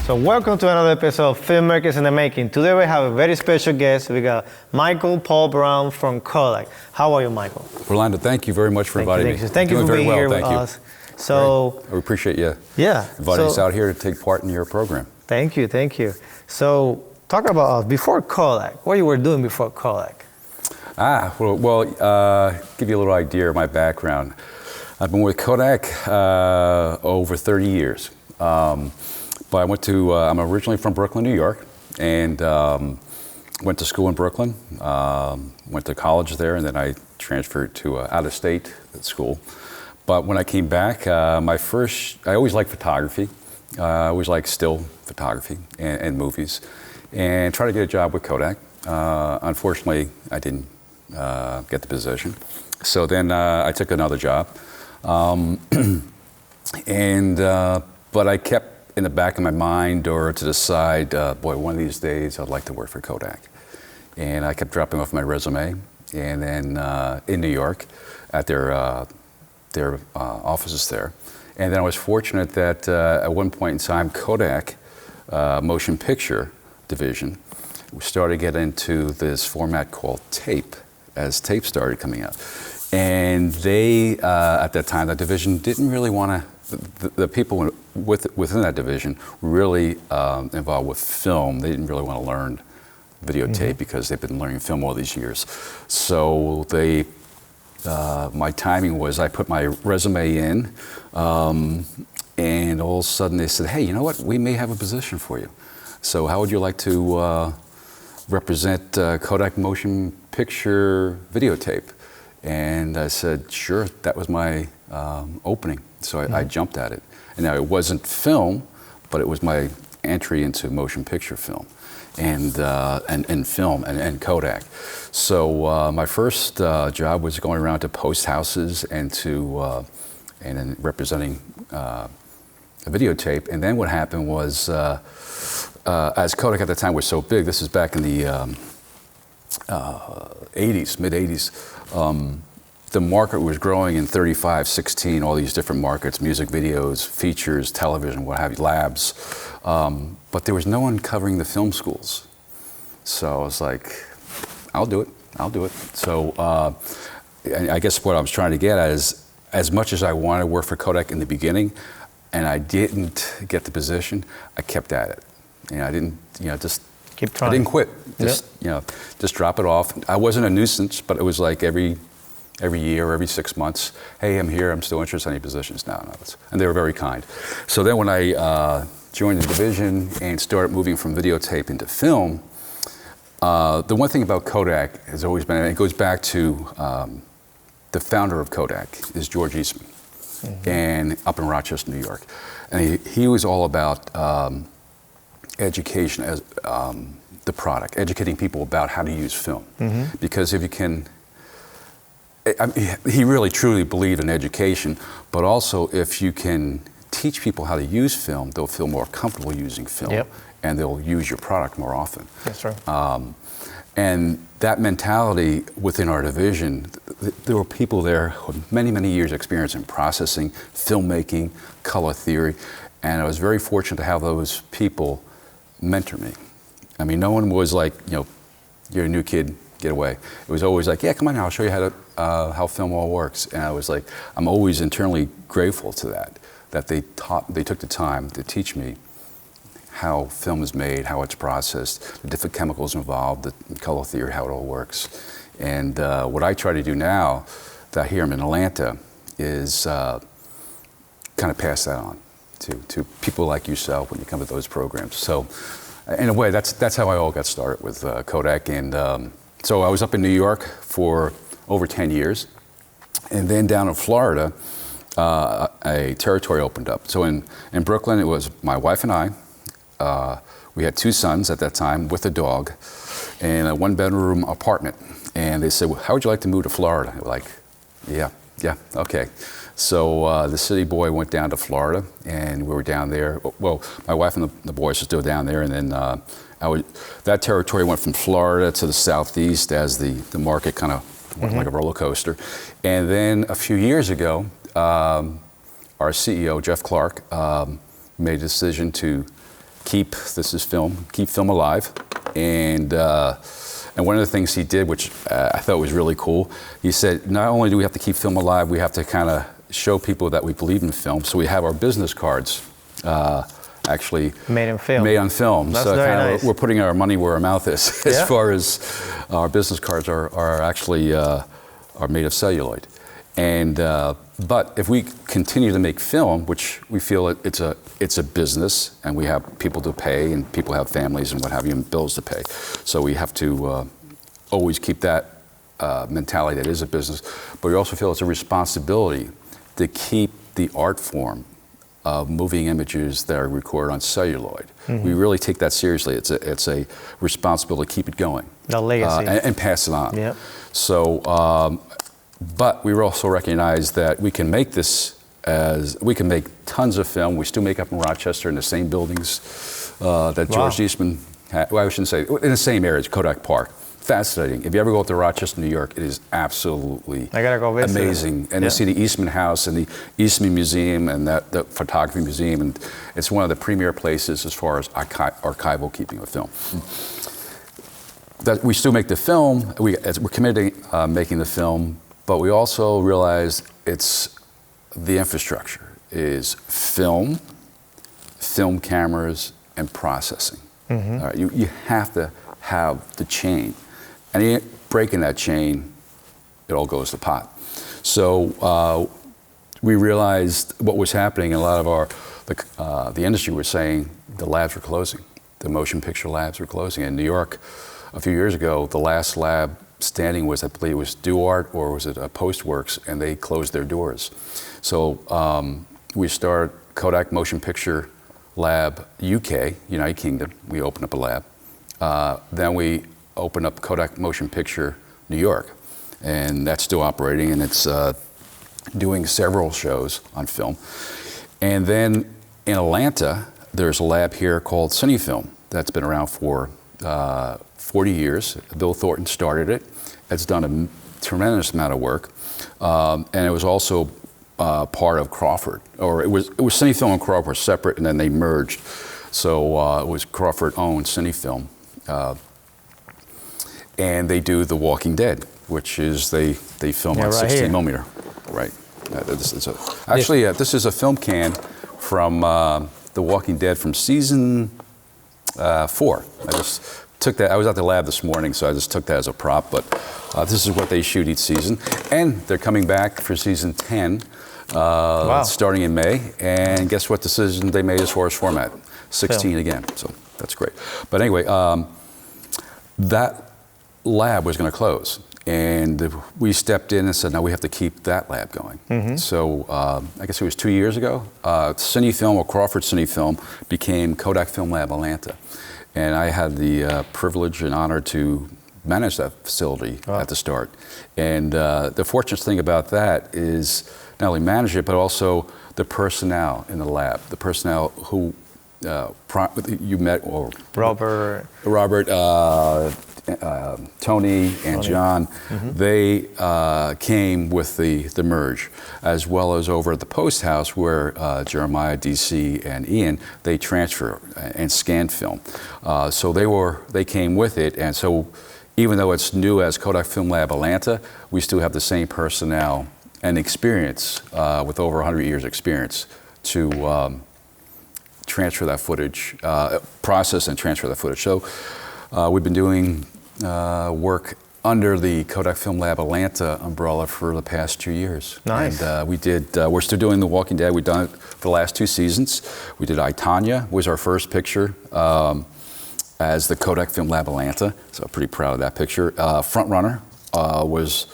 So welcome to another episode of Filmmakers in the Making. Today we have a very special guest. We got Michael Paul Brown from Kodak. How are you, Michael? Rolando, thank you very much for inviting me. Thank you for being here with us. So I appreciate you inviting us out here to take part in your program. Thank you. So talk about us before Kodak. What you were doing before Kodak? Give you a little idea of my background. I've been with Kodak over 30 years. But I'm originally from Brooklyn, New York, and went to school in Brooklyn, went to college there, and then I transferred to out-of-state school. But when I came back, I always liked photography. I always liked still photography and movies, and tried to get a job with Kodak. Unfortunately, I didn't get the position. So then I took another job. But I kept in the back of my mind or to the side, one of these days I'd like to work for Kodak. And I kept dropping off my resume. And then in New York at their offices there. And then I was fortunate that at one point in time, Kodak motion picture division started to get into this format called tape, as tape started coming out. And they, at that time, that division didn't really want to, the people within that division really involved with film. They didn't really want to learn videotape because they've been learning film all these years. So my timing was I put my resume in, and all of a sudden they said, hey, you know what, we may have a position for you. So how would you like to represent Kodak motion picture videotape? And I said, sure, that was my opening. So I jumped at it. And now it wasn't film, but it was my entry into motion picture film and film and Kodak. So my first job was going around to post houses and then representing a videotape. And then what happened was, as Kodak at the time was so big, this is back in the 80s, mid-80s, the market was growing in 35, 16, all these different markets, music videos, features, television, what have you, labs. But there was no one covering the film schools. So I was like, I'll do it. So I guess what I was trying to get at is, as much as I wanted to work for Kodak in the beginning, and I didn't get the position, I kept at it. And I didn't, just keep trying. I didn't quit. Just drop it off. I wasn't a nuisance, but it was like every year, every 6 months, hey, I'm here, I'm still interested in any positions now. And they were very kind. So then when I joined the division and started moving from videotape into film, the one thing about Kodak has always been, and it goes back to the founder of Kodak, is George Eastman, and up in Rochester, New York. And he was all about education as the product, educating people about how to use film. Because if you can, he really truly believed in education, but also if you can teach people how to use film, they'll feel more comfortable using film, and they'll use your product more often. That's right. And that mentality within our division, there were people there with many, many years experience in processing, filmmaking, color theory, and I was very fortunate to have those people mentor me. I mean, no one was like, you're a new kid, get away. It was always like, yeah, come on now, I'll show you how film all works. And I was like, I'm always internally grateful to that they took the time to teach me how film is made, how it's processed, the different chemicals involved, the color theory, how it all works. And what I try to do now, that here I'm in Atlanta, is kind of pass that on to people like yourself when you come to those programs. So in a way, that's how I all got started with Kodak. And so I was up in New York for over 10 years. And then down in Florida, a territory opened up. So in Brooklyn, it was my wife and I. We had 2 sons at that time with a dog in a 1-bedroom apartment. And they said, well, how would you like to move to Florida? We're like, yeah, okay. So the city boy went down to Florida, and we were down there. Well, my wife and the boys are still down there, and then that territory went from Florida to the southeast as the market kind of went like a roller coaster. And then a few years ago, our CEO, Jeff Clark, made a decision to this is film, keep film alive. And one of the things he did, which I thought was really cool, he said, not only do we have to keep film alive, we have to kind of show people that we believe in film. So we have our business cards actually made on film. Made on film. That's so very kinda nice. we're putting our money where our mouth is as far as our business cards are actually are made of celluloid. And but if we continue to make film, which we feel it's a business, and we have people to pay, and people have families and what have you, and bills to pay, so we have to always keep that mentality that is a business. But we also feel it's a responsibility to keep the art form of moving images that are recorded on celluloid. We really take that seriously. It's a responsibility to keep it going, the legacy, and pass it on. Yeah. So. But we also recognize that we can make we can make tons of film. We still make up in Rochester in the same buildings that George Eastman had. Well, I shouldn't say, in the same area, it's Kodak Park. Fascinating. If you ever go up to Rochester, New York, it is absolutely I gotta go visit amazing. And to see the Eastman House and the Eastman Museum and the Photography Museum, and it's one of the premier places as far as archival keeping of film. That we still make the film. We're committed to making the film. But we also realize it's the infrastructure is film cameras, and processing. All right, you have to have the chain. Any break in that chain, it all goes to pot. So we realized what was happening. A lot of the industry was saying the labs were closing. The motion picture labs were closing. In New York, a few years ago, the last lab standing was, I believe it was DuArt, or was it Postworks, and they closed their doors. So we started Kodak Motion Picture Lab UK, United Kingdom. We opened up a lab. Then we opened up Kodak Motion Picture New York, and that's still operating, and it's doing several shows on film. And then in Atlanta, there's a lab here called CineFilm that's been around for 40 years. Bill Thornton started it. It's done a tremendous amount of work. And it was also part of Crawford, or it was CineFilm and Crawford separate, and then they merged. So it was Crawford-owned CineFilm. And they do The Walking Dead, which is they film on 16 millimeter. Right. This is a film can from The Walking Dead from season 4. I just took that. I was at the lab this morning, so I just took that as a prop. But this is what they shoot each season, and they're coming back for season 10, starting in May. And guess what decision they made as far as format? 16 again. So that's great. But anyway, that lab was going to close, and we stepped in and said, "No, we have to keep that lab going." So I guess it was 2 years ago. CineFilm, or Crawford CineFilm, became Kodak Film Lab Atlanta. And I had the privilege and honor to manage that facility at the start. And the fortunate thing about that is not only manage it, but also the personnel in the lab, the personnel who you met, or Robert, Tony, and John. They came with the merge, as well as over at the Post House, where Jeremiah, DC, and Ian, they transfer and scan film. So they came with it, and so even though it's new as Kodak Film Lab Atlanta, we still have the same personnel and experience with over 100 years experience to transfer that footage, process and transfer that footage. So we've been doing work under the Kodak Film Lab Atlanta umbrella for the past 2 years. Nice. And we're still doing The Walking Dead. We've done it for the last 2 seasons. We did I, Tonya was our first picture as the Kodak Film Lab Atlanta, so I'm pretty proud of that picture. Front Runner was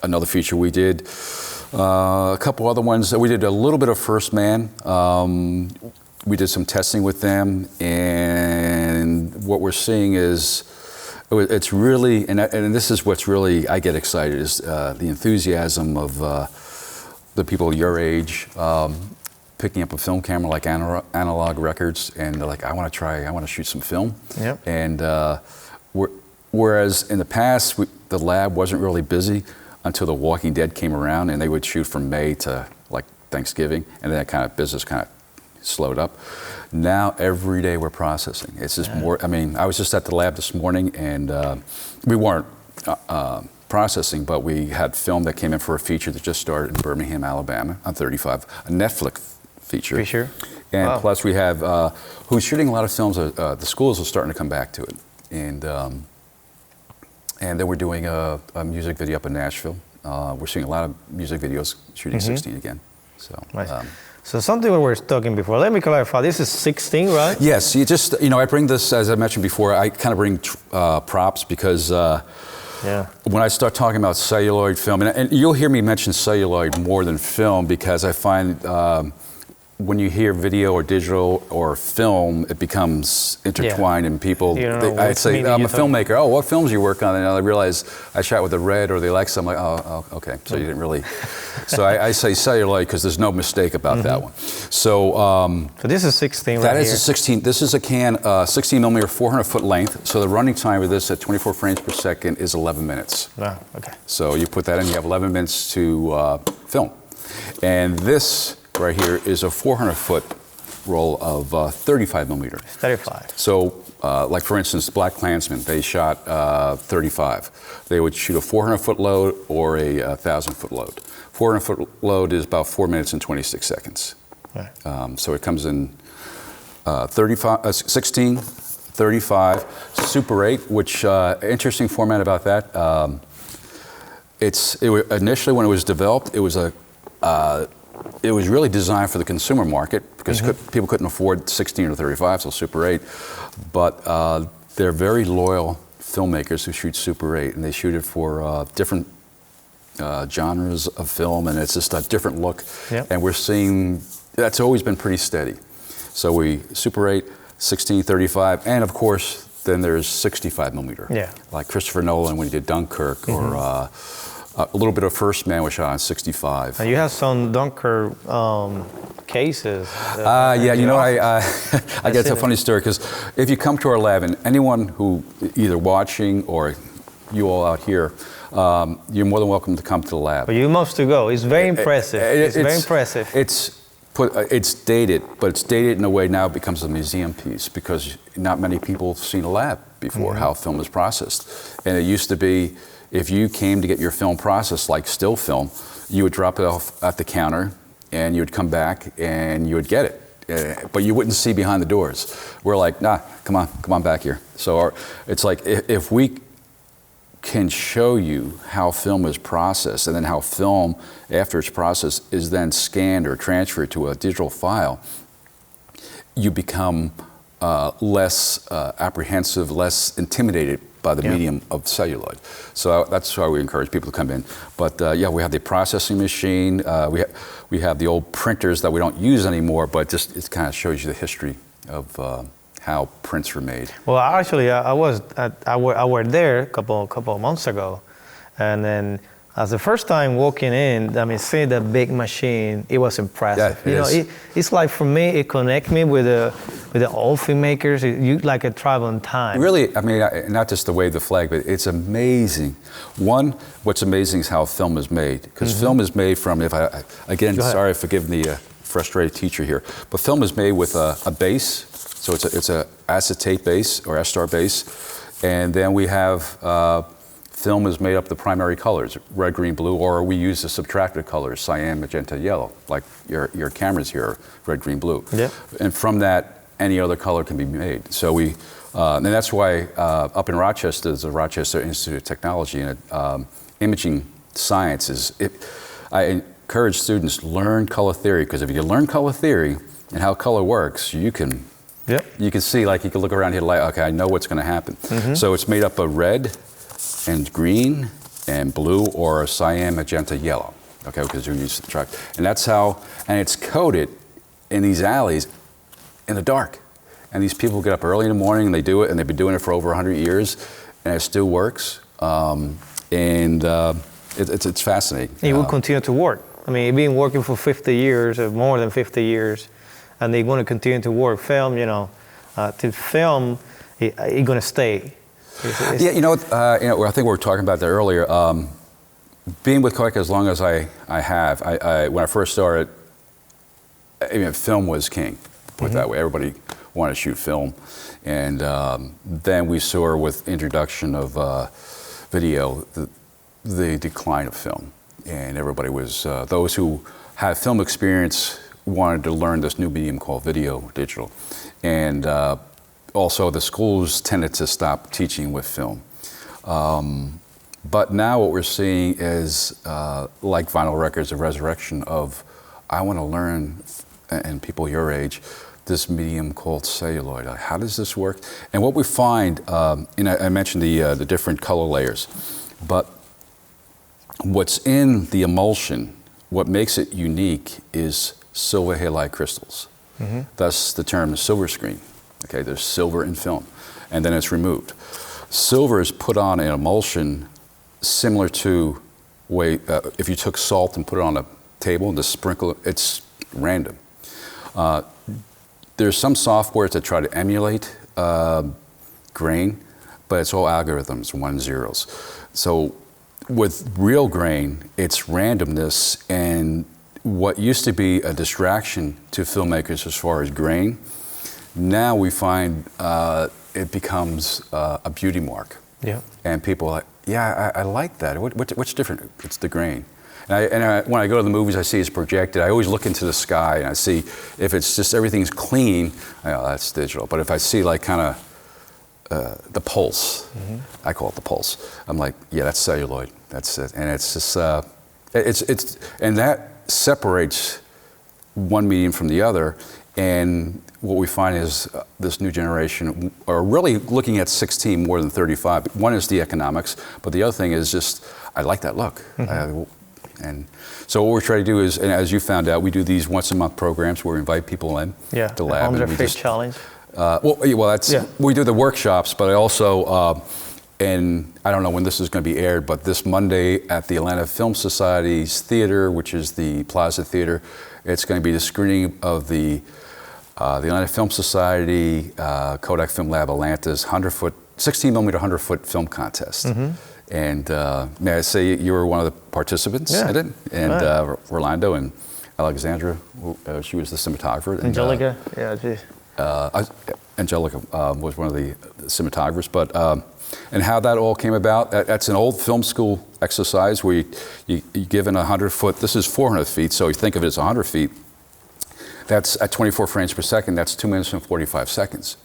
another feature we did. A couple other ones. We did a little bit of First Man. We did some testing with them, and what we're seeing is it's really, and this is what's really, I get excited, is the enthusiasm of the people your age picking up a film camera like Analog Records, and they're like, I want to shoot some film. Yep. And whereas in the past, the lab wasn't really busy until The Walking Dead came around, and they would shoot from May to like Thanksgiving, and then that kind of business kind of slowed up. Now every day we're processing. It's just more. I mean, I was just at the lab this morning, and we weren't processing, but we had film that came in for a feature that just started in Birmingham, Alabama, on 35, a Netflix feature. And wow. plus we have who's shooting a lot of films. The schools are starting to come back to it, and then we're doing a music video up in Nashville. We're seeing a lot of music videos shooting 16 again. So. Nice. So something we were talking before. Let me clarify. This is 16, right? Yes. I bring this, as I mentioned before. I kind of bring props because when I start talking about celluloid film, and you'll hear me mention celluloid more than film, because I find when you hear video or digital or film, it becomes intertwined, and people. I say, I'm a filmmaker. Oh, what films you work on? And I realize I shot with the Red or the Alexa. I'm like, oh, okay. So you didn't really. So I say celluloid because there's no mistake about that one. So. So this is 16. That right is here. a 16. This is a can, 16 millimeter, 400 foot length. So the running time of this at 24 frames per second is 11 minutes. Oh, okay. So you put that in, you have 11 minutes to film. And this right here is a 400-foot roll of 35 millimeter. 35. So, like for instance, Black Klansman, they shot 35. They would shoot a 400-foot load or a 1,000-foot load. 400-foot load is about 4 minutes and 26 seconds. Right. So it comes in 16, 35, Super 8, which interesting format about that. Initially when it was developed, it was really designed for the consumer market because people couldn't afford 16 or 35, so Super 8. But they're very loyal filmmakers who shoot Super 8, and they shoot it for different genres of film, and it's just a different look. Yep. And we're seeing that's always been pretty steady. So we Super 8, 16, 35, and of course then there's 65 millimeter. Yeah. Like Christopher Nolan when he did Dunkirk, or a little bit of First Man was shot on 65. And you have some Dunkirk cases. I get a funny story, because if you come to our lab, and anyone who either watching or you all out here, you're more than welcome to come to the lab. But you must to go. It's very impressive. It's very impressive. It's dated, but it's dated in a way now it becomes a museum piece, because not many people have seen a lab before, how film is processed. And it used to be, if you came to get your film processed like still film, you would drop it off at the counter and you would come back and you would get it. But you wouldn't see behind the doors. We're like, nah, come on back here. So it's like, if we can show you how film is processed, and then how film, after it's processed, is then scanned or transferred to a digital file, you become less apprehensive, less intimidated by the medium of celluloid. So that's why we encourage people to come in. But we have the processing machine. We have the old printers that we don't use anymore, but it kind of shows you the history of how prints were made. Well, actually, I were there a couple of months ago, and then as the first time walking in, I mean, seeing the big machine, it was impressive. Yeah, it's like, for me, it connects me with the old filmmakers. You like a travel in time. Really, I mean, not just to wave the flag, but it's amazing. One, what's amazing is how film is made, because film is made from, sorry, forgive the frustrated teacher here, but film is made with a base. So it's a acetate base or Estar base, and then we have film is made up of the primary colors, red, green, blue, or we use the subtracted colors, cyan, magenta, yellow, like your cameras here, red, green, blue. Yeah. And from that, any other color can be made. So and that's why up in Rochester, there's the Rochester Institute of Technology, and imaging science I encourage students to learn color theory, because if you learn color theory and how color works, you can see, like, you can look around here like, okay, I know what's going to happen. So it's made up of red and green and blue, or cyan, magenta, yellow. Okay, because we use subtract. And that's how, and it's coated in these alleys in the dark. And these people get up early in the morning and they do it, and they've been doing it for over 100 years, and it still works. It's fascinating. It will continue to work. I mean, it's been working for 50 years, or more than 50 years. And they're going to continue to work. Film, to film, it's going to stay. I think we were talking about that earlier. Being with Kodak as long as I have, when I first started, film was king. put it that way. Everybody wanted to shoot film. And then we saw with introduction of video, the decline of film. And everybody was, those who had film experience wanted to learn this new medium called video, digital. And also the schools tended to stop teaching with film. But now what we're seeing is, like vinyl records, a resurrection of, I want to learn, and people your age, this medium called celluloid. How does this work? And what we find, and I mentioned the different color layers, but what's in the emulsion, what makes it unique is silver halide crystals. Thus the term silver screen. Okay, there's silver in film, and then it's removed. Silver is put on an emulsion similar to if you took salt and put it on a table and just sprinkle it, it's random. There's some software to try to emulate grain, but it's all algorithms, 1 zeros. So with real grain, it's randomness, and what used to be a distraction to filmmakers as far as grain, now we find it becomes a beauty mark. Yeah. And people are like, yeah, I like that. What's different? It's the grain. And when I go to the movies, I see it's projected. I always look into the sky and I see if it's just everything's clean, that's digital. But if I see like kind of the pulse, I call it the pulse. I'm like, yeah, that's celluloid. That's it. And it's just, and that separates one medium from the other. And what we find is this new generation are really looking at 16 more than 35. One is the economics, but the other thing is just, I like that look. And so what we're trying to do is, and as you found out, we do these once a month programs where we invite people in to lab. 100 Feet Challenge. We do the workshops, but I also, and I don't know when this is going to be aired, but this Monday at the Atlanta Film Society's theater, which is the Plaza Theater, it's going to be the screening of the Atlanta Film Society, Kodak Film Lab Atlanta's 16 millimeter 100-foot film contest. And may I say you were one of the participants in it? And Rolando and Alexandra, she was the cinematographer. Angelica, Angelica was one of the cinematographers. But and how that all came about, that's an old film school exercise where you given 100-foot, this is 400 feet, so you think of it as 100 feet. That's at 24 frames per second, that's 2 minutes and 45 seconds.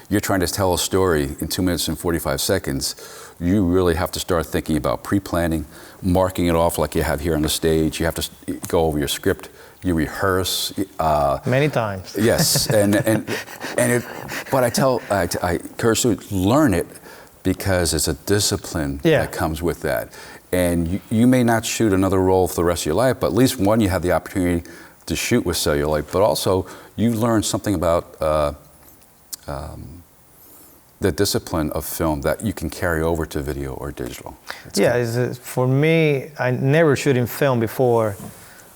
You're trying to tell a story in 2 minutes and 45 seconds. You really have to start thinking about pre-planning, marking it off like you have here on the stage. You have to go over your script. You rehearse. Many times. Yes, but I encourage you to learn it because it's a discipline that comes with that. And you may not shoot another role for the rest of your life, but at least one, you have the opportunity to shoot with celluloid, but also you learn something about the discipline of film that you can carry over to video or digital. For me, I never shoot in film before.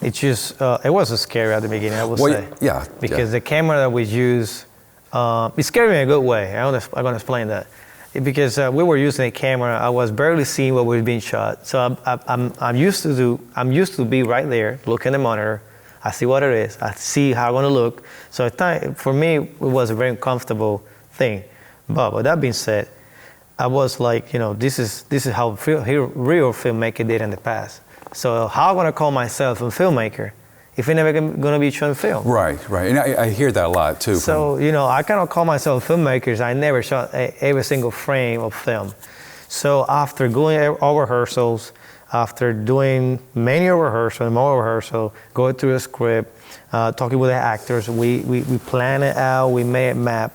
It just, it was scary at the beginning, I would say. Because the camera that we use, it scared me in a good way. I'm gonna explain that. Because we were using a camera, I was barely seeing what was being shot. So I'm used to be right there, look in the monitor, I see what it is, I see how I'm gonna look. So for me, it was a very uncomfortable thing. But with that being said, I was like, this is how real filmmaker did in the past. So how am I gonna call myself a filmmaker if I'm never gonna be showing film? Right. And I hear that a lot too. So, I cannot call myself a filmmaker. I never shot every single frame of film. So after going over rehearsals, after doing many rehearsals, more rehearsal, going through a script, talking with the actors, we plan it out, we made a map.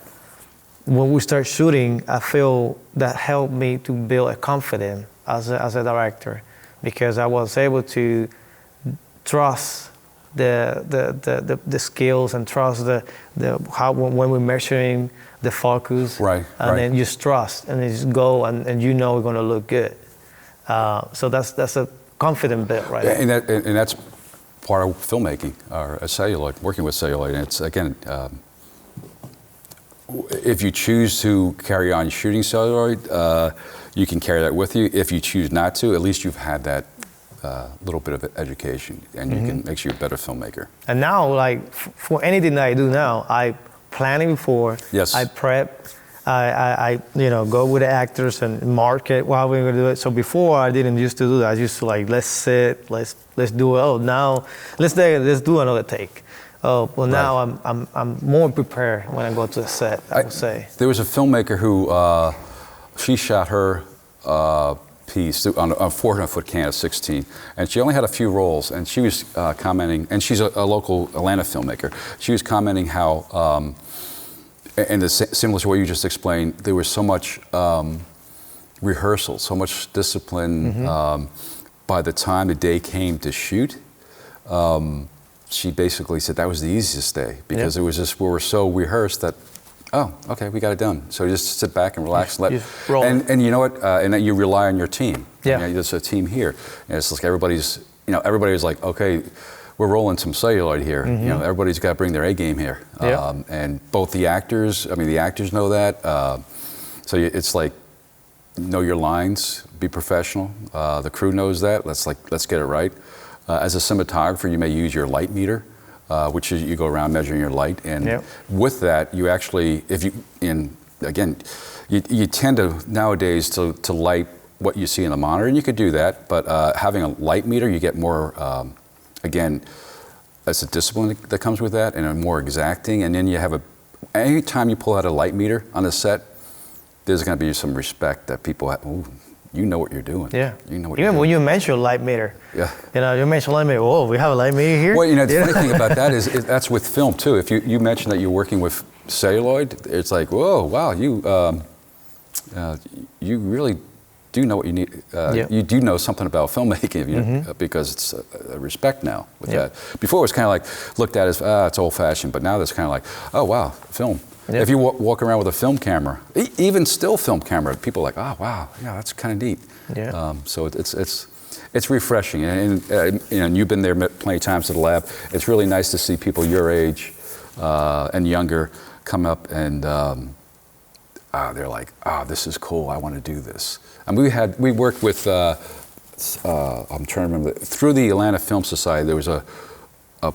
When we start shooting, I feel that helped me to build a confidence as a director, because I was able to trust the skills and trust how when we're measuring the focus, then you just trust and you just go and we're going to look good. So that's a confident bit, right? And that's part of filmmaking, or celluloid, working with celluloid. And it's again. If you choose to carry on shooting celluloid, you can carry that with you. If you choose not to, at least you've had that little bit of education, and you can makes you a better filmmaker. And now, like for anything that I do now, I plan it before. Yes. I prep. I go with the actors and market how we're gonna do it. So before I didn't used to do that. I used to like, let's sit, let's do it. Oh, now let's do another take. Oh, well, now I'm more prepared when I go to the set, I would say. There was a filmmaker who she shot her piece on a 400-foot can at 16, and she only had a few roles, and she was commenting, and she's a local Atlanta filmmaker. She was commenting how, and similar to what you just explained, there was so much rehearsal, so much discipline. By the time the day came to shoot, she basically said that was the easiest day because it was just, we were so rehearsed that, oh, okay, we got it done. So you just sit back and relax, and you know what? And then you rely on your team. Yeah, there's a team here, and it's like everybody's like, okay, we're rolling some celluloid here. Everybody's got to bring their A game here. And both the actors know that. So it's like, know your lines, be professional. The crew knows that. Let's get it right. As a cinematographer, you may use your light meter, which is you go around measuring your light, and with that, you actually, you tend to nowadays to light what you see in the monitor, and you could do that, but having a light meter, you get more, that's a discipline that comes with that, and a more exacting, and then you have any time you pull out a light meter on a set, there's going to be some respect that people have. Ooh, you know what you're doing. Yeah. You know what Even you're when doing. you mention light meter. Yeah. You mention light meter. Oh, we have a light meter here. Well, the funny thing about that is that's with film too. If you mention that you're working with celluloid, it's like, whoa, wow, you really do know what you need. You do know something about filmmaking because it's a respect now with that. Before it was kind of like looked at as it's old-fashioned, but now it's kind of like, oh wow, film. If you walk around with a film camera, even still film camera, people are like, oh wow, yeah, that's kind of neat. Yeah. So it's refreshing, and you've been there plenty of times at the lab. It's really nice to see people your age and younger come up and they're like, this is cool. I want to do this. And we worked with I'm trying to remember through the Atlanta Film Society. There was a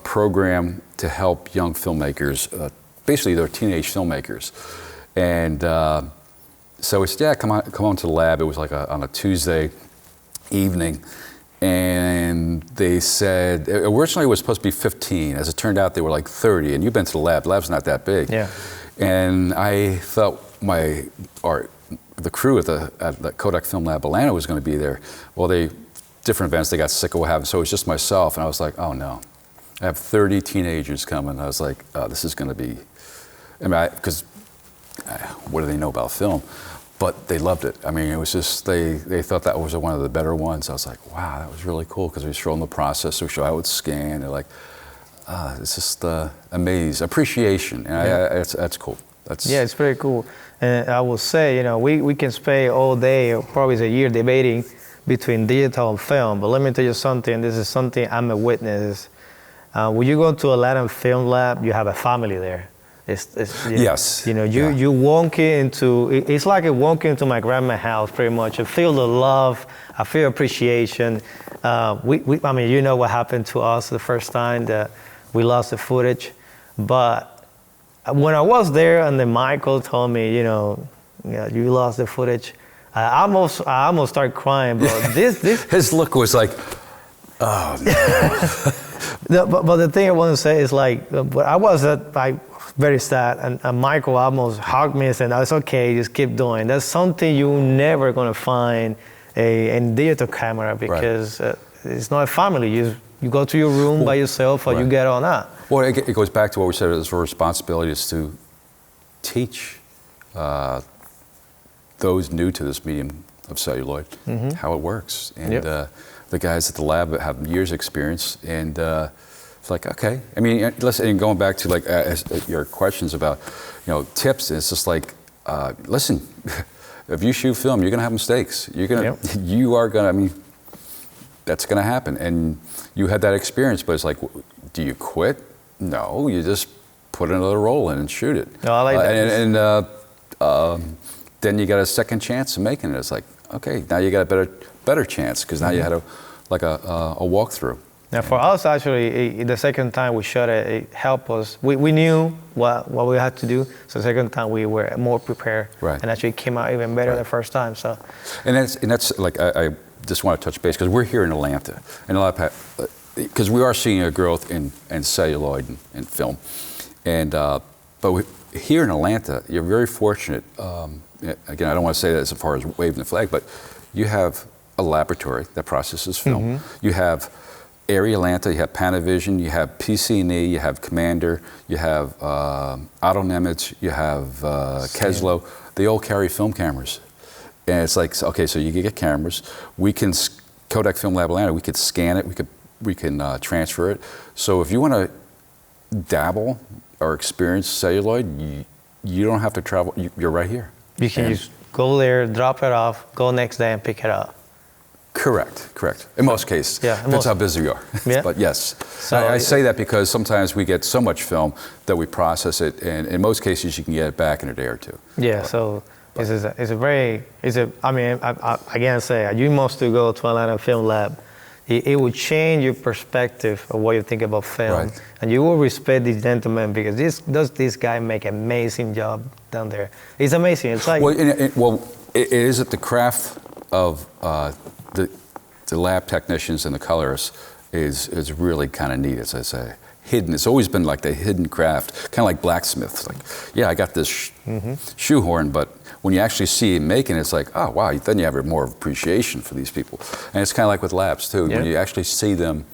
program to help young filmmakers. Basically, they're teenage filmmakers, and so it's come on to the lab. It was like on a Tuesday evening, and they said originally it was supposed to be 15. As it turned out, they were like 30. And you've been to the lab. The lab's not that big. Yeah. And I thought the crew at the Kodak Film Lab Atlanta was going to be there. Well, different events. They got sick of what happened, so it was just myself, and I was like, oh no. I have 30 teenagers coming. I was like, this is going to be, because what do they know about film? But they loved it. I mean, it was just, they thought that was one of the better ones. I was like, wow, that was really cool, because we showed them the process. We showed how it would scan. They're like, it's just appreciation. And that's cool. It's pretty cool. And I will say, we can spend all day, or probably a year, debating between digital and film. But let me tell you something. This is something I'm a witness. When you go to a Latin film lab, you have a family there. Yes. You walk into, it's like walking into my grandma's house pretty much. I feel the love, I feel appreciation. You know what happened to us the first time that we lost the footage. But when I was there and then Michael told me, you lost the footage, I almost started crying. But this his look was like, oh no. But the thing I want to say is I was very sad, and Michael almost hugged me and said, "No, it's okay, just keep doing." That's something you're never gonna find in digital camera because it's not a family. You go to your room by yourself, or you get on that. Well, it goes back to what we said. It's our responsibility is to teach those new to this medium of celluloid how it works, and the guys at the lab have years experience, and it's like, okay. I mean, listen, and going back to your questions about, tips, it's just like, listen, if you shoot film, you're gonna have mistakes. You are gonna, that's gonna happen, and you had that experience, but it's like, do you quit? No, you just put another roll in and shoot it. No, I like that. Then you got a second chance of making it. It's like, okay, now you got a better chance, because now you had a walkthrough. Now, for us, actually, the second time we shot it, it helped us. We knew what we had to do, so the second time we were more prepared, Right. and actually came out even better the first time. So, And that's like I just want to touch base because we're here in Atlanta, and a lot of because we are seeing a growth in celluloid and film, and but here in Atlanta, you're very fortunate. Again, I don't want to say that as far as waving the flag, but you have a laboratory that processes film. You have Arri Atlanta, you have Panavision, you have PC&E, you have Commander, you have Auto-Nemec, you have Keslo. They all carry film cameras. And it's like, okay, so you can get cameras. We can, Kodak Film Lab Atlanta, we could scan it, we can transfer it. So if you want to dabble or experience celluloid, you don't have to travel, you're right here. you can just go there, drop it off, go next day and pick it up. Correct. In most cases. Yeah, Depends how busy we are. Yeah. But yes. So I say that because sometimes we get so much film that we process it, and in most cases you can get it back in a day or two. Yeah, so I mean, I again say, you must to go to Atlanta Film Lab. It will change your perspective of what you think about film. Right. And you will respect these gentlemen because this guy make an amazing job down there. It's amazing. It's like, It is at the craft of the lab technicians and the colorists is really kind of neat, as I say. Hidden. It's always been like the hidden craft, kind of like blacksmiths. Like, yeah, I got this shoehorn, but when you actually see him making it, it's like, oh, wow, then you have more appreciation for these people. And it's kind of like with labs, too. Yeah. When you actually see them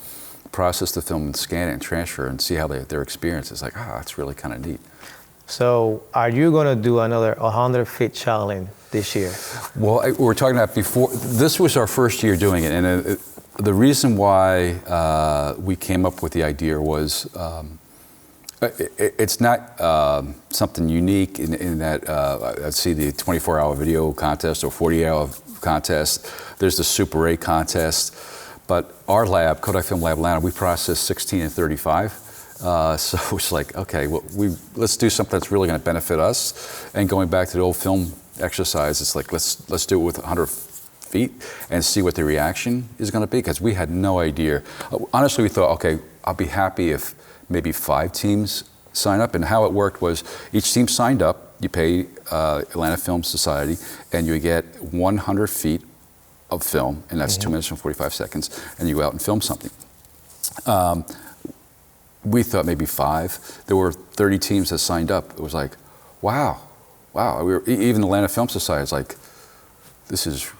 process the film and scan it and transfer and see how their experience is like, it's really kind of neat. so are you going to do another 100-feet challenge this year? Well, we were talking about before, this was our first year doing it, and the reason why we came up with the idea was it's not something unique in that I see the 24-hour video contest or 40-hour contest. There's the Super 8 contest. But our lab, Kodak Film Lab Atlanta, we process 16 and 35. So it's like, okay, well, let's do something that's really going to benefit us. And going back to the old film exercise, it's like, let's do it with 100 feet and see what the reaction is going to be, because we had no idea. Honestly, we thought, okay, I'll be happy if maybe 5 teams sign up. And how it worked was each team signed up, you pay Atlanta Film Society, and you get 100 feet of film, and that's 2 minutes and 45 seconds, and you go out and film something. We thought maybe 5. There were 30 teams that signed up. It was like, wow. Even the Atlanta Film Society is like, this is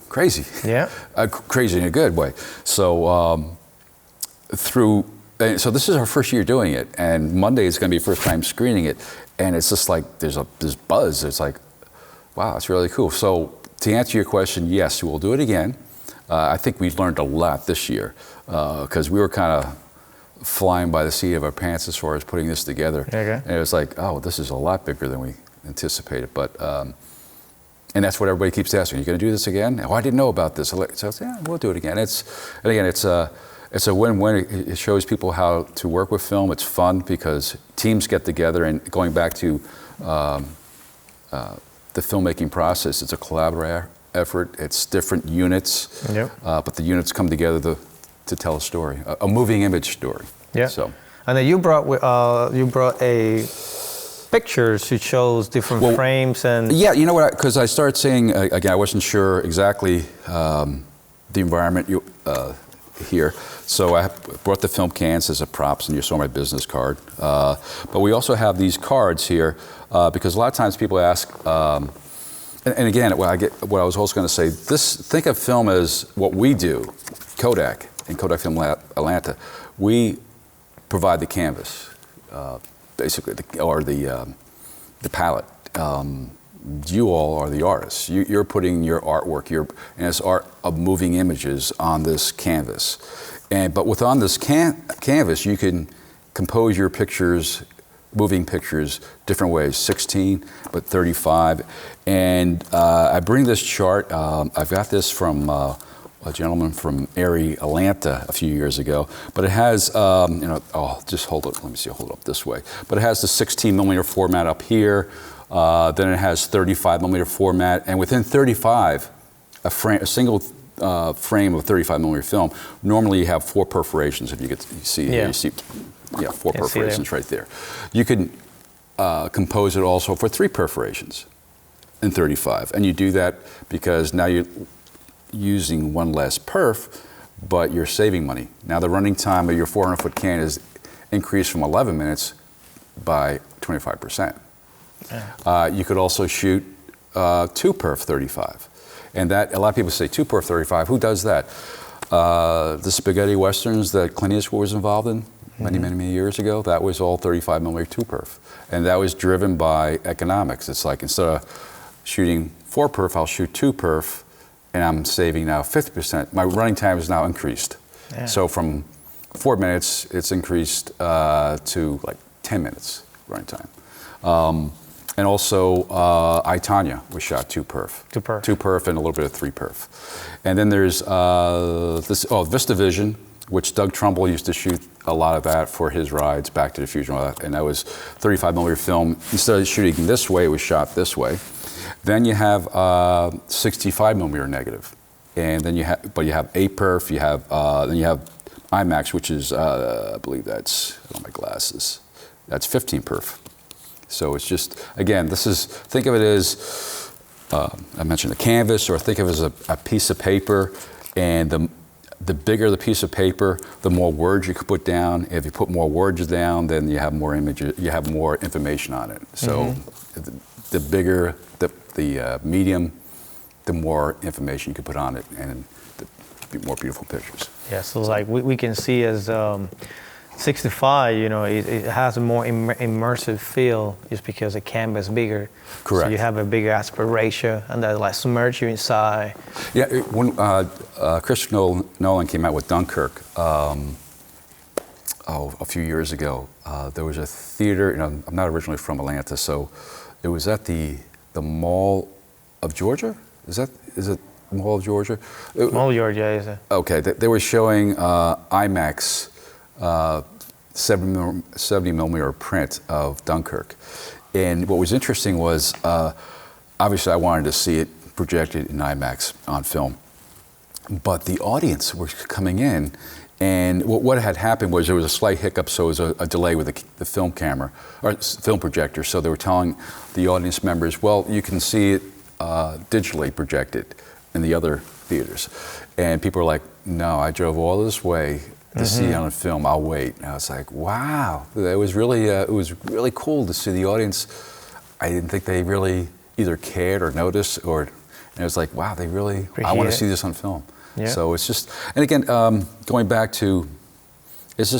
crazy. Yeah. Crazy in a good way. So so this is our first year doing it, and Monday is going to be first time screening it, and it's just like there's buzz. It's like, wow, it's really cool. So to answer your question, yes, we'll do it again. I think we learned a lot this year because we were kind of flying by the seat of our pants as far as putting this together. Okay. And it was like, oh, this is a lot bigger than we anticipated. But and that's what everybody keeps asking. Are you going to do this again? Oh, I didn't know about this. So yeah, we'll do it again. It's a win-win. It shows people how to work with film. It's fun because teams get together, and going back to the filmmaking process, it's a collaborative effort. It's different units, but the units come together to tell a story, a moving image story. Yeah. So. And then you brought a pictures who shows different frames and. Yeah, you know what? Because I started saying again, I wasn't sure exactly the environment here, so I brought the film cans as a props, and you saw my business card. But we also have these cards here because a lot of times people ask. And again, what I was also going to say, think of film as what we do, Kodak and Kodak Film Lab Atlanta. We provide the canvas, basically, or the palette. You all are the artists. You're putting your artwork, and it's art of moving images on this canvas. But within this canvas, you can compose your pictures, moving pictures, different ways, 16, but 35. And I bring this chart, I've got this from a gentleman from Arri Atlanta a few years ago, but it has, just hold it, let me see, hold it up this way. But it has the 16 millimeter format up here, then it has 35 millimeter format, and within 35, a single frame of 35 millimeter film, normally you have 4 perforations. If you see here, Yeah. you see 4 Can see perforations right there. You can compose it also for 3 perforations in 35, and you do that because now you're using 1 less perf, but you're saving money. Now the running time of your 400-foot can is increased from 11 minutes by 25%. Yeah. You could also shoot 2 perf 35. And that, a lot of people say 2 perf 35. Who does that? The spaghetti westerns that Clint Eastwood was involved in many years ago, that was all 35 millimeter 2 perf. And that was driven by economics. It's like instead of shooting 4 perf, I'll shoot 2 perf, and I'm saving now 50%. My running time is now increased. Yeah. So from 4 minutes, it's increased to like 10 minutes running time. And also, I, Tonya was shot 2 perf. 2 perf. 2 perf and a little bit of 3 perf. And then there's VistaVision, which Doug Trumbull used to shoot a lot of that for his rides, Back to the Future and all that. And that was 35 millimeter film. Instead of shooting this way, it was shot this way. Then you have 65 millimeter negative. And then you have 8 perf, then you have IMAX, which is, I believe that's, I don't have my glasses, that's 15 perf. So it's just, again, think of it as, I mentioned a canvas, or think of it as a piece of paper, and the bigger the piece of paper, the more words you can put down. If you put more words down, then you have more images, you have more information on it. So the bigger the medium, the more information you can put on it, and the more beautiful pictures. Yeah, so it's like we can see as 65, you know, it has a more immersive feel just because the canvas is bigger. Correct. So you have a bigger aspect ratio, and that like submerge you inside. Yeah, when Christopher Nolan came out with Dunkirk a few years ago, there was a theater. You know, I'm not originally from Atlanta, so it was at the Mall of Georgia. Is it Mall of Georgia? Mall of Georgia, is it? Okay, they were showing IMAX 70 millimeter print of Dunkirk. And what was interesting was, obviously I wanted to see it projected in IMAX on film, but the audience were coming in, and what had happened was there was a slight hiccup, so it was a delay with the film camera, or film projector, so they were telling the audience members, well, you can see it digitally projected in the other theaters. And people were like, no, I drove all this way to see it on film, I'll wait. And I was like, wow, it was really cool to see the audience. I didn't think they really either cared or noticed, and it was like, wow, they really, I want to see this on film. Yeah. So it's just, and again, going back to, there's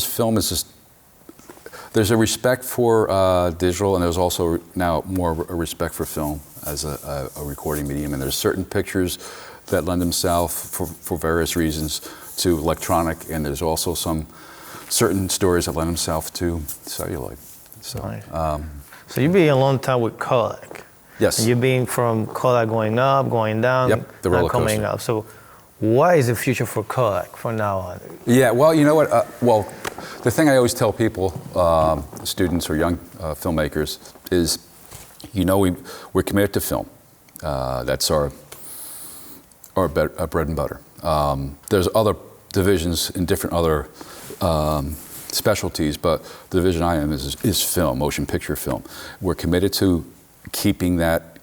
a respect for digital, and there's also now more a respect for film as a recording medium, and there's certain pictures that lend themselves for various reasons to electronic, and there's also some certain stories that lend themselves to celluloid. So, right. So you've been a long time with Kodak. Yes. And you've been from Kodak going up, going down, Yep, the roller coming coaster. up. So what is the future for Kodak from now on? Yeah, well, you know what? The thing I always tell people, students or young filmmakers, is, you know, we're committed to film. That's our bread and butter. There's other divisions in different other specialties, but the division I am is film, motion picture film. We're committed to keeping that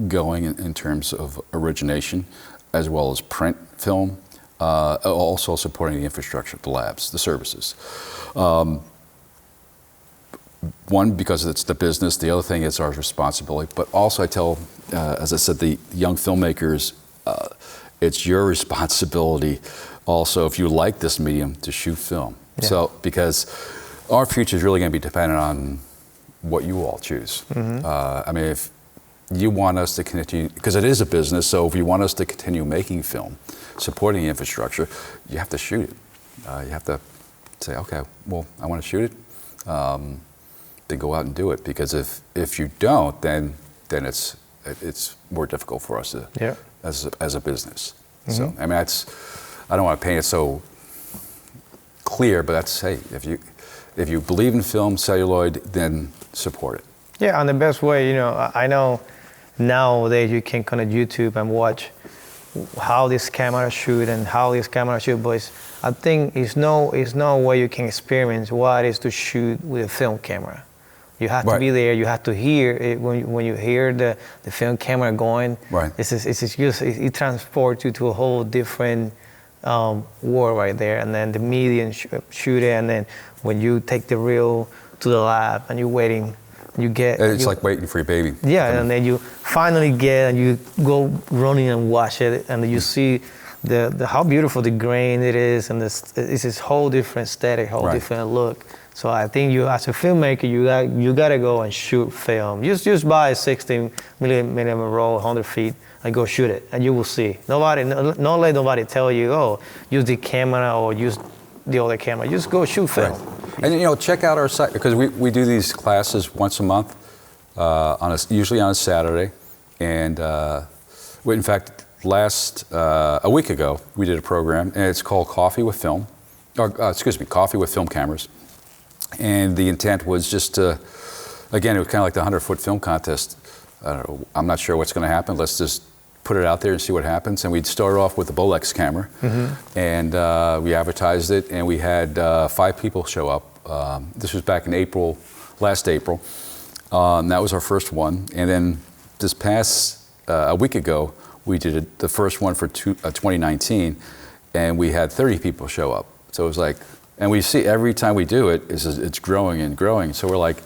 going in terms of origination, as well as print film, also supporting the infrastructure, the labs, the services. One, because it's the business. The other thing is our responsibility. But also I tell, as I said, the young filmmakers, it's your responsibility also, if you like this medium, to shoot film. Yeah. So, because our future is really going to be dependent on what you all choose. I mean, if you want us to continue, because it is a business, so if you want us to continue making film, supporting the infrastructure, you have to shoot it. You have to say, okay, well, I want to shoot it, then go out and do it. Because if you don't, then it's more difficult for us to, Yeah. as a business. So, I mean, I don't want to paint it so clear, but that's, hey, if you believe in film, celluloid, then support it. Yeah, and the best way, you know, I know nowadays you can connect YouTube and watch how this camera shoot and how this camera shoot, but I think it's no way you can experience what it is to shoot with a film camera. You have to be there. You have to hear it when you hear the film camera going. Right. It transports you to a whole different world right there. And then the medium shoot it, and then when you take the reel to the lab and you're waiting. It's like waiting for your baby. Yeah, and then you finally get and you go running and watch it, and you see the how beautiful the grain it is, and it's this whole different aesthetic, whole different look. So I think you, as a filmmaker, you gotta go and shoot film. Just buy a 16 millimeter roll, 100 feet, and go shoot it, and you will see. Don't let nobody tell you, oh, use the camera or use the other camera. Just go shoot film. Right. And check out our site, because we do these classes once a month, usually on a Saturday. And in fact, a week ago, we did a program, and it's called Coffee with Film, Coffee with Film Cameras. And the intent was just to, again, it was kind of like the 100-foot film contest. I'm not sure what's going to happen. Let's just put it out there and see what happens. And we'd start off with the Bolex camera, and we advertised it, and we had 5 people show up. This was back in last April. That was our first one. And then this past, a week ago, we did the first one for 2019, and we had 30 people show up. So it was like, and we see every time we do it, it's growing and growing. So we're like,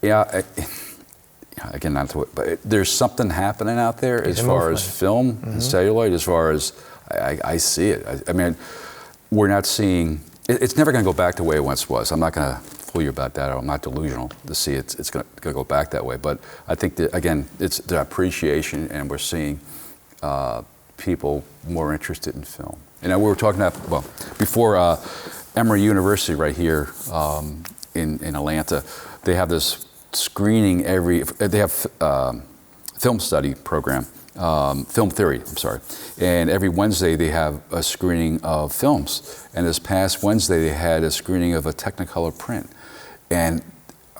again, not to, but there's something happening out there as far as film and celluloid, as far as I see it. I mean, we're not seeing, it's never going to go back the way it once was. I'm not going to fool you about that, or I'm not delusional to see it's going to go back that way. But I think that, again, it's the appreciation, and we're seeing people more interested in film. And we were talking about, well, before Emory University right here in Atlanta, they have this screening they have film study program, film theory, I'm sorry. And every Wednesday they have a screening of films. And this past Wednesday they had a screening of a Technicolor print. And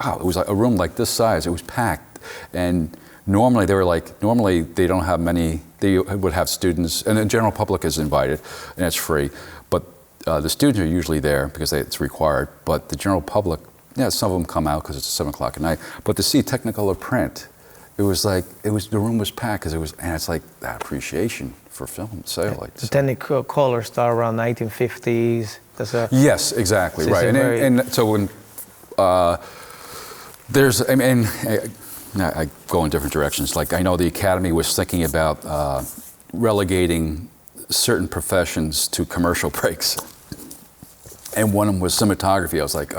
it was like a room like this size, it was packed. And normally they don't have many, they would have students, and the general public is invited, and it's free. But the students are usually there because it's required, but the general public, some of them come out because it's 7 o'clock at night. But to see Technicolor print, the room was packed, and it's like that appreciation for film, celluloid. The Technicolor started around 1950s. Yes, exactly, right. And so when I go in different directions. Like, I know the Academy was thinking about relegating certain professions to commercial breaks. And one of them was cinematography. I was like,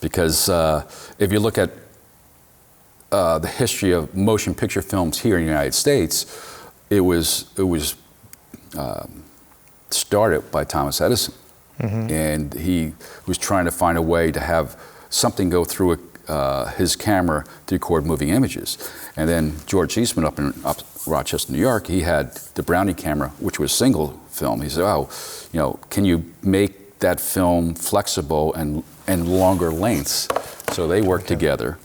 because if you look at the history of motion picture films here in the United States, it was started by Thomas Edison. And he was trying to find a way to have something go through his camera to record moving images. And then George Eastman up in Rochester, New York, he had the Brownie camera, which was single film. He said, can you make that film flexible and longer lengths? So they worked together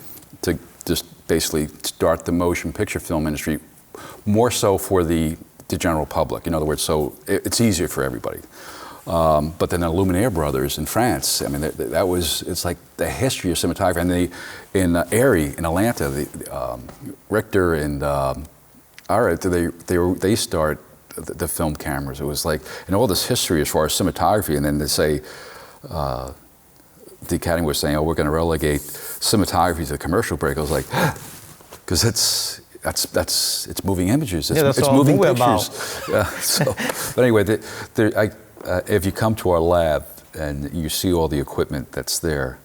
to just basically start the motion picture film industry, more so for the general public. In other words, so it's easier for everybody. But then the Lumiere brothers in France, I mean, it's like the history of cinematography. And in Erie, in Atlanta, Richter and they start the film cameras. It was like, and all this history as far as cinematography, and then they say, the Academy was saying, we're going to relegate cinematography to the commercial break. I was like, because it's moving images. It's moving pictures. But anyway, if you come to our lab and you see all the equipment that's there,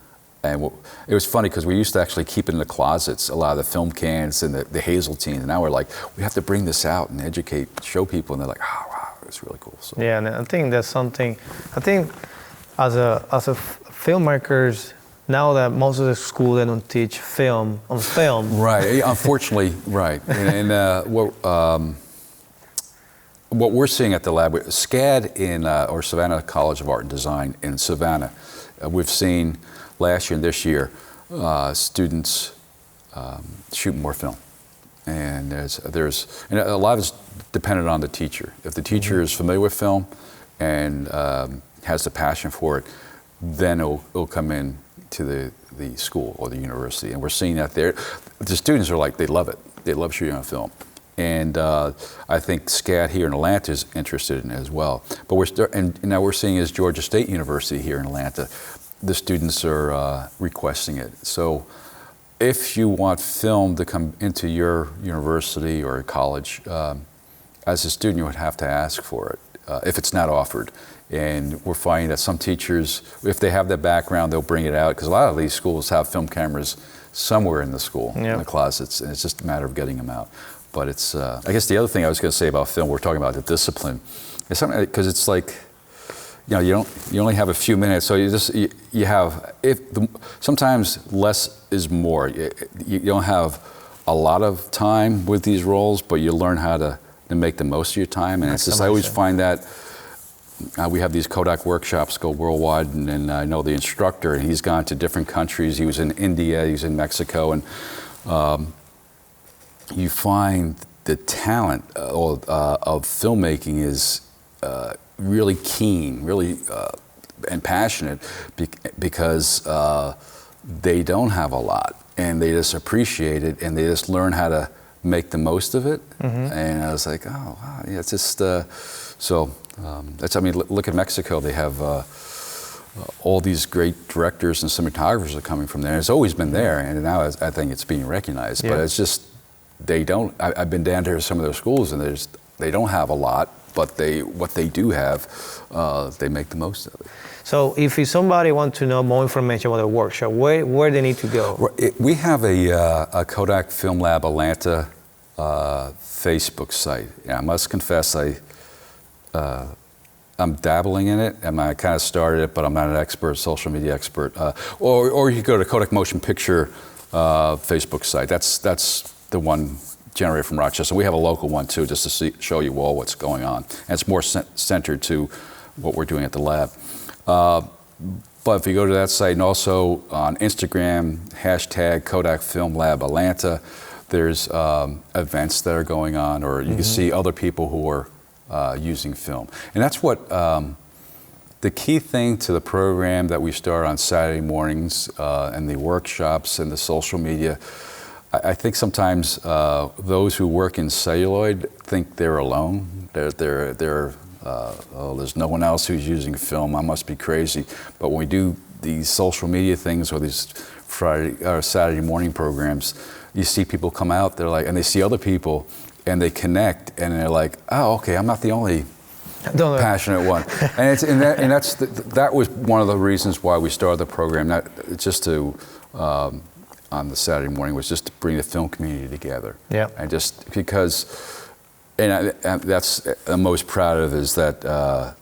and it was funny because we used to actually keep it in the closets, a lot of the film cans and the Hazeltine, and now we're like, we have to bring this out and educate, show people, and they're like, oh wow, it's really cool. So. Yeah, and I think that's something. I think as a filmmakers, now that most of the school they don't teach film on film. Right, unfortunately, right, and what we're seeing at the lab, SCAD or Savannah College of Art and Design in Savannah, we've seen last year and this year students shoot more film. And and a lot is dependent on the teacher. If the teacher is familiar with film and has the passion for it, then it'll come in to the school or the university. And we're seeing that there. The students are like, they love it. They love shooting on film. And I think SCAD here in Atlanta is interested in it as well. But and now we're seeing is Georgia State University here in Atlanta, the students are requesting it. So if you want film to come into your university or college, as a student, you would have to ask for it if it's not offered. And we're finding that some teachers, if they have that background, they'll bring it out, because a lot of these schools have film cameras somewhere in the school, in the closets, and it's just a matter of getting them out. But it's, I guess the other thing I was going to say about film, we're talking about the discipline, it's something, because it's like, you only have a few minutes, so you have, sometimes less is more. You don't have a lot of time with these roles, but you learn how to make the most of your time. And it's just, I always find that we have these Kodak workshops go worldwide, and I know the instructor, and he's gone to different countries. He was in India, he was in Mexico, and you find the talent of filmmaking is really keen, really and passionate, because they don't have a lot, and they just appreciate it, and they just learn how to make the most of it. And I was like, oh wow, yeah, it's just that's, I mean, look at Mexico. They have all these great directors and cinematographers are coming from there. It's always been there, and now I think it's being recognized. But it's just they don't. I've been down to some of their schools, and they don't have a lot, but what they do have, they make the most of it. So if somebody wants to know more information about the workshop, where they need to go? We have a Kodak Film Lab Atlanta Facebook site. Yeah, I must confess, I'm dabbling in it, and I kind of started it, but I'm not an expert, social media expert. Or you go to Kodak Motion Picture Facebook site. That's the one generated from Rochester. We have a local one too, just to show you all what's going on. And it's more centered to what we're doing at the lab. But if you go to that site, and also on Instagram, hashtag Kodak Film Lab Atlanta, there's events that are going on, or you can see other people who are using film. And that's what the key thing to the program that we start on Saturday mornings, and the workshops and the social media. I think sometimes those who work in celluloid think they're alone. There's no one else who's using film. I must be crazy. But when we do these social media things, or these Friday or Saturday morning programs, you see people come out. They're like, and they see other people, and they connect, and they're like, oh, okay, I'm not the only passionate one. And that was one of the reasons why we started the program. Not just to on the Saturday morning, was just to bring the film community together. Yeah. And just because, and that's I'm most proud of, is that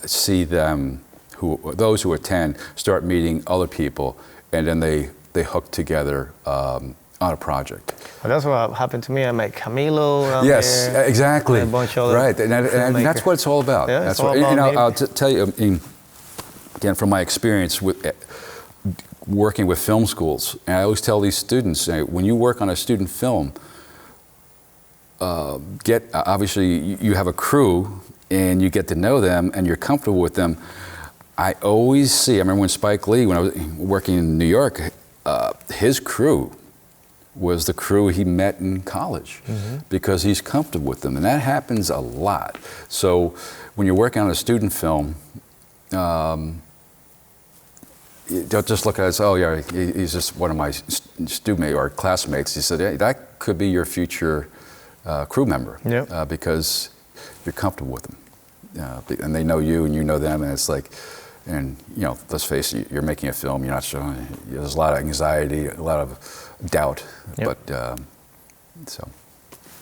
see them, those who attend, start meeting other people, and then they hook together on a project. Well, that's what happened to me. I met Camilo. Yes, there, exactly. and a bunch of other right, and that's what it's all about. Yeah, that's it's all about I'll tell you, again, from my experience with working with film schools, and I always tell these students, when you work on a student film, obviously you have a crew, and you get to know them, and you're comfortable with them. I always see, I remember when Spike Lee, when I was working in New York, his crew was the crew he met in college, because he's comfortable with them, and that happens a lot. So when you're working on a student film, you don't just look at it as, oh yeah, he's just one of my student or classmates. He said, hey, that could be your future crew member, because you're comfortable with them, and they know you and you know them, and it's like, and let's face it, you're making a film, you're not showing, there's a lot of anxiety, a lot of doubt, but so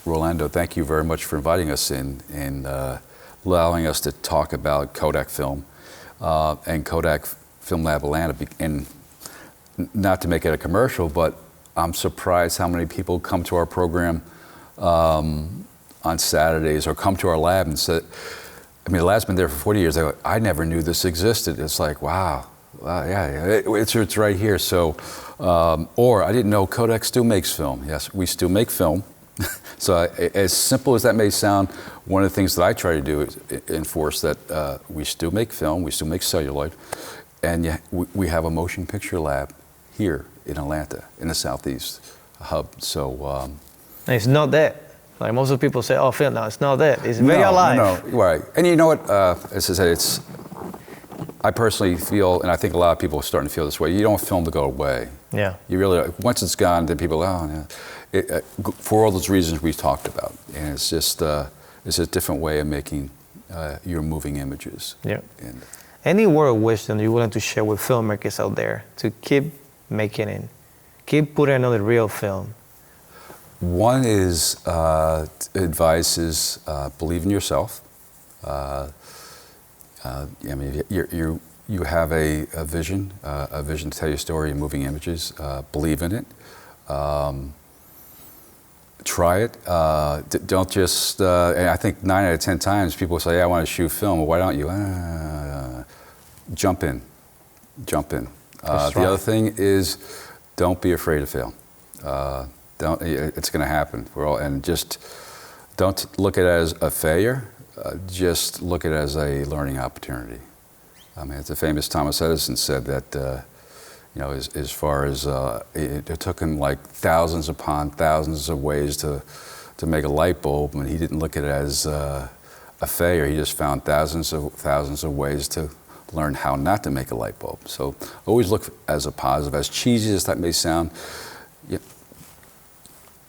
Rolando, thank you very much for inviting us in and allowing us to talk about Kodak Film and Kodak Film Lab Atlanta. And not to make it a commercial, but I'm surprised how many people come to our program on Saturdays, or come to our lab and say, I mean, the lab's been there for 40 years. They go, I never knew this existed. It's like, wow, yeah, it's right here. So, or I didn't know Kodak still makes film. Yes, we still make film. So as simple as that may sound, one of the things that I try to do is enforce that we still make film, we still make celluloid, and we have a motion picture lab here in Atlanta, in the Southeast hub. So And it's not dead. Like most of the people say, oh, film, no, it's not dead. It's very alive. No, right. And you know what, as I said, I personally feel, and I think a lot of people are starting to feel this way, you don't want film to go away. Yeah. You really, once it's gone, then people, oh, yeah. For all those reasons we've talked about. And it's just it's a different way of making your moving images. Yeah. And any word of wisdom you're willing to share with filmmakers out there to keep making it, keep putting another real film? one is, advice is believe in yourself. I mean, you have a vision to tell your story in moving images. Believe in it. Try it. Don't just. And I think 9 out of 10 times people say, "I want to shoot film." Well, why don't you? Jump in. Jump in. The other thing is, don't be afraid to fail. Don't. It's going to happen. And just don't look at it as a failure. Just look at it as a learning opportunity. I mean, the famous Thomas Edison said that. You know, as far as it took him like thousands upon thousands of ways to make a light bulb, and he didn't look at it as a failure. He just found thousands of ways to learn how not to make a light bulb. So always look as a positive. As cheesy as that may sound,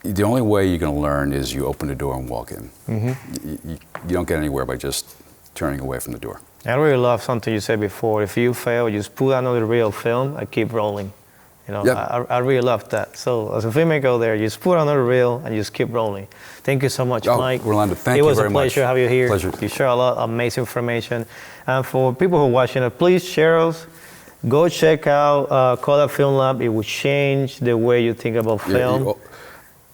the only way you're going to learn is you open the door and walk in. Mm-hmm. You don't get anywhere by just turning away from the door. I really love something you said before. If you fail, just put another reel film and keep rolling. You know, yep. I really love that. So as a filmmaker there, just put another reel and just keep rolling. Thank you so much, Mike. Rolando, thank you very much. It was a pleasure to have you here. Pleasure. You share a lot of amazing information. And for people who are watching it, please share us. Go check out Kodak Film Lab. It will change the way you think about film.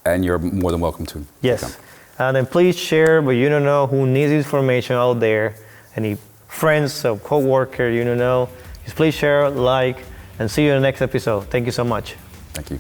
And you're more than welcome to. Yes. Come. And then please share, but you don't know who needs this information out there. Any friends or co-worker, you know, just please share, like, and see you in the next episode. Thank you so much. Thank you.